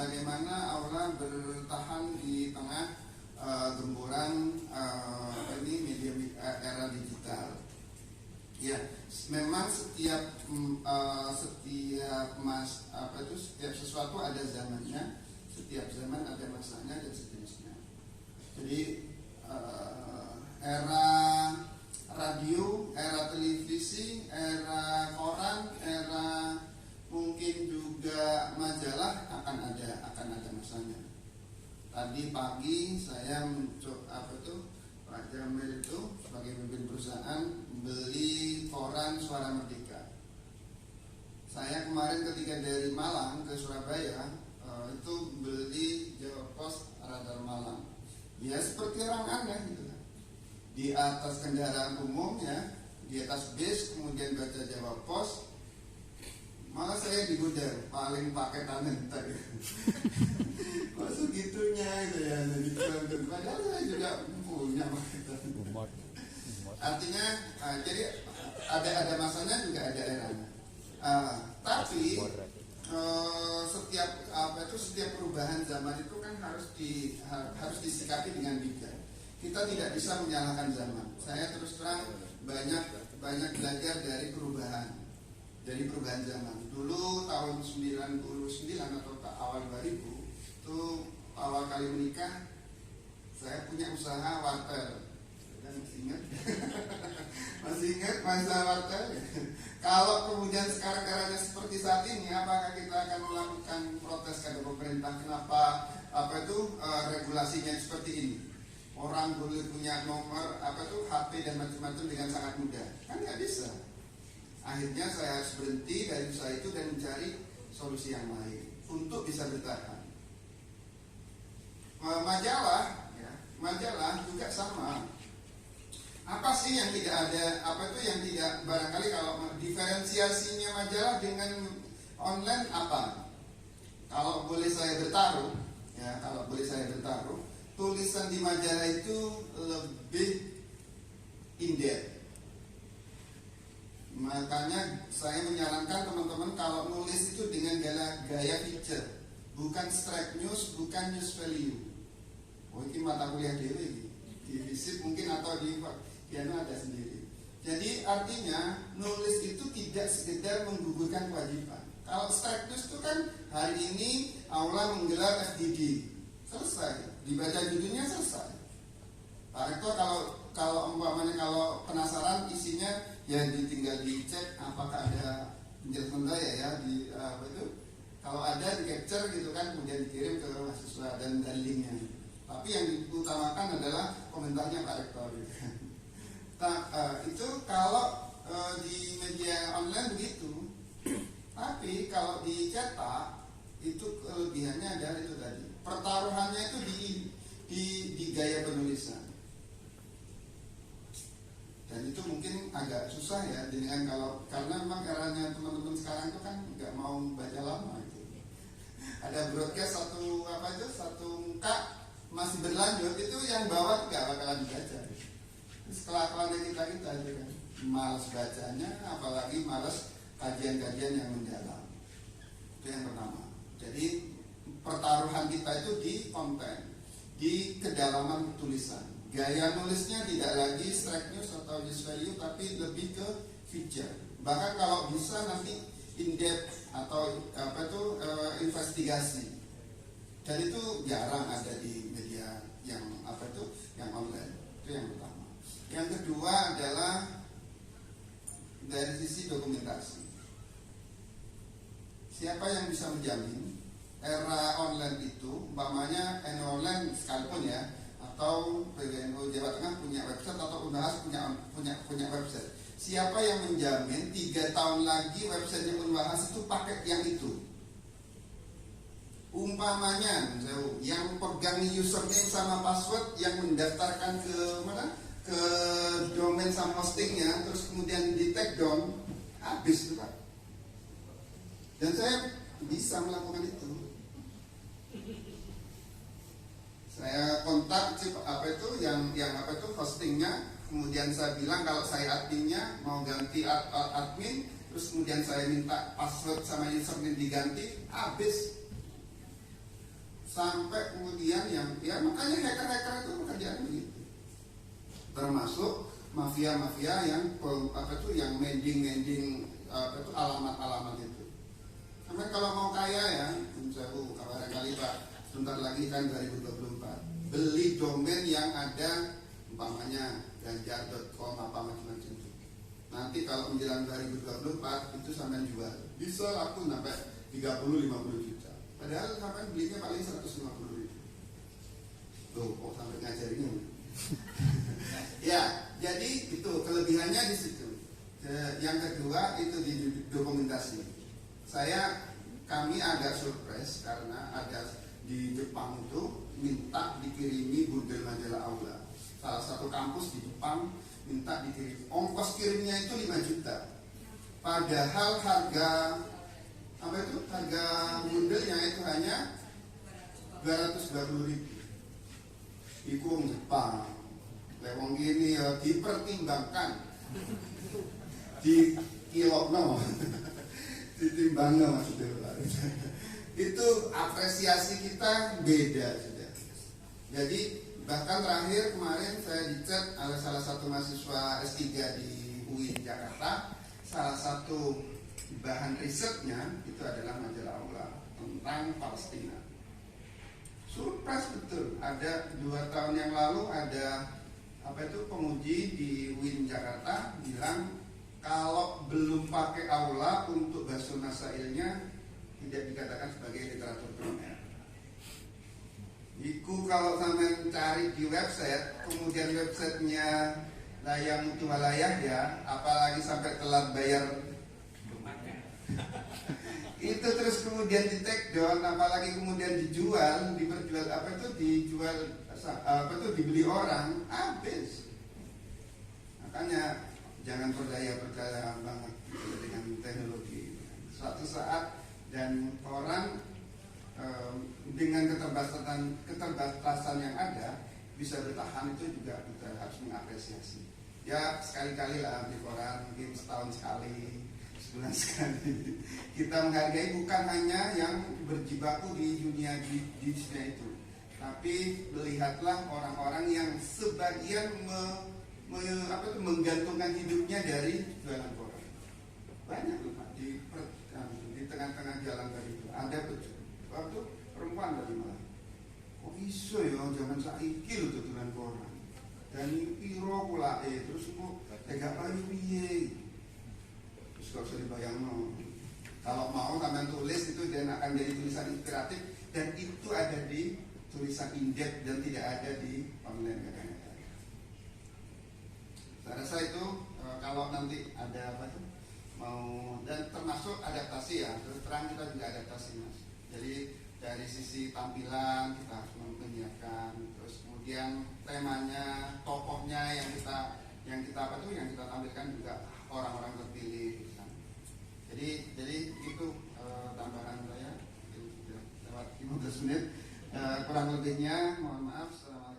bagaimana Aula bertahan di tengah gempuran era digital. Ya, memang setiap sesuatu ada zamannya, setiap zaman ada masanya dan seterusnya. Jadi era radio, era televisi, era koran, era mungkin juga majalah akan ada masanya. Tadi pagi saya Pak Jamil itu sebagai pemimpin perusahaan beli koran Suara Merdeka. Saya kemarin ketika dari Malang ke Surabaya itu beli Jawa Pos Radar Malang. Ya seperti orang aneh gitu. Di atas kendaraan umum ya, di atas bis kemudian baca Jawa Pos. Malah saya digudar paling paketan tadi. Kok segitunya itu ya, padahal saya juga punya paketan. Artinya jadi ada masanya juga ada eranya. Tapi setiap perubahan zaman itu kan harus disikapi dengan bijak. Kita tidak bisa menyalahkan zaman. Saya terus terang banyak belajar dari perubahan zaman. Dulu tahun 99 atau awal 2000 itu awal kali menikah, saya punya usaha wartel. Masih ingat masa wartel? Kalau kemudian sekarang caranya seperti saat ini, apakah kita akan melakukan protes kepada pemerintah? Kenapa regulasinya seperti ini? Orang boleh punya nomor HP dan macam-macam dengan sangat mudah, kan nggak bisa. Akhirnya saya harus berhenti dari usaha itu dan mencari solusi yang lain untuk bisa bertahan. Majalah juga sama. Apa sih yang tidak ada? Yang tidak barangkali kalau diferensiasinya majalah dengan online apa? Kalau boleh saya bertaruh, tulisan di majalah itu lebih in-depth. Makanya saya menyarankan teman-teman kalau nulis itu dengan gaya feature, bukan strike news, bukan news value. Ini mata kuliah dewi di FISIP mungkin atau di Piano ada sendiri. Jadi artinya nulis itu tidak sekedar menggugurkan kewajiban. Kalau strike news itu kan hari ini Aula menggelar FGD, selesai, dibaca judulnya selesai. Pak Rektor kalau penasaran isinya ya tinggal dicek apakah ada penjelasan saya ya di kalau ada di capture gitu kan, kemudian dikirim ke mahasiswa dan linknya. Tapi yang diutamakan adalah komentarnya Pak Rektor gitu. Itu kalau di media online begitu. Tapi kalau dicetak itu kelebihannya adalah itu tadi, pertaruhannya itu di gaya penulisan. Dan itu mungkin agak susah ya karena memang eranya teman-teman sekarang itu kan nggak mau baca lama gitu. Ada broadcast satu muka masih berlanjut, itu yang bawah nggak bakalan dibaca. Kelakuannya kita aja kan malas bacanya, apalagi malas kajian-kajian yang mendalam. Itu yang pertama. Jadi pertaruhan kita itu di konten, di kedalaman tulisan. Gaya nulisnya tidak lagi strike news atau news value, tapi lebih ke feature. Bahkan kalau bisa nanti in-depth atau investigasi. Dan itu jarang ada di media yang online. Itu yang pertama. Yang kedua adalah dari sisi dokumentasi. Siapa yang bisa menjamin era online itu, umpamanya online sekalipun ya, atau PBNU Jawa Tengah punya website atau Unhas punya website. Siapa yang menjamin 3 tahun lagi websitenya Unhas itu pakai yang itu? Umpamanya yang pegang username sama password yang mendaftarkan ke mana? Ke domain sama hostingnya, terus kemudian di take down, habis itu Pak. Dan saya bisa melakukan itu. Saya kontak yang hostingnya, kemudian saya bilang kalau saya adminnya mau ganti admin, terus kemudian saya minta password sama username diganti, habis. sampai kemudian yang ya makanya hacker-hacker itu pekerjaan begitu, termasuk mafia-mafia yang yang mending alamat-alamat itu. Sampai kalau mau kaya ya, barangkali Pak, sebentar lagi kan 2024, beli domain yang ada umpamanya ganjar.com apa macam-macam itu. Nanti kalau menjelang 2024 itu sampai jual, bisa laku sampai 30-50 juta. Padahal sampai belinya paling 150 ribu. Tuh, kok sampai ngajarinnya. Ya, jadi itu kelebihannya di situ. Yang kedua itu di dokumentasi. Kami agak surprise karena ada di Jepang itu minta dikirimi bundel majalah Aula. Salah satu kampus di Jepang minta dikirim. Ongkos kirimnya itu 5 juta. Padahal harga harga bundelnya itu hanya 220 ribu. Iku Jepang. Lewong gini ya dipertimbangkan. Di kilokno. Ditimbangno maksudnya. Itu apresiasi kita beda sudah. Jadi bahkan terakhir kemarin saya dicet oleh salah satu mahasiswa S3 di UI Jakarta, salah satu bahan risetnya itu adalah majalah Aula tentang Palestina. Surprise betul, ada 2 tahun yang lalu ada penguji di UIN Jakarta bilang kalau belum pakai Aula untuk Basun Nasailnya tidak dikatakan sebagai literatur primer. Iku kalau sampai cari di website, kemudian websitenya Layang Mutu Walayah ya, apalagi sampai telat bayar itu terus kemudian di take down, apalagi kemudian dijual, dibeli orang, habis. Makanya jangan percaya banget dengan teknologi. Suatu saat dan orang dengan keterbatasan yang ada bisa bertahan, itu juga kita harus mengapresiasi. Ya sekali-kali lah beli koran, mungkin setahun sekali, sebulan sekali. Kita menghargai bukan hanya yang berjibaku di dunia bisnisnya itu, tapi melihatlah orang-orang yang sebagian menggantungkan hidupnya dari jualan koran. Banyak loh Pak di tengah-tengah jalan tadi itu ada waktu perempuan dari Malang. Kok iso ya zaman saiki lho tutulan koran. Dan piro pula terus kok tegak payu piye. Terus kalau usah dibayangno. Kalau mau sampean tulis itu dan akan jadi tulisan inspiratif, dan itu ada di tulisan indep dan tidak ada di online kadang-kadang. Saya rasa itu kalau nanti ada mau, dan termasuk adaptasi ya, terus terang kita juga adaptasi Mas. Jadi dari sisi tampilan kita harus menyiapkan, terus kemudian temanya, tokohnya yang kita tampilkan juga orang-orang terpilih. Jadi itu tambahan saya. Lewat 15 menit, kurang lebihnya mohon maaf. Assalamualaikum.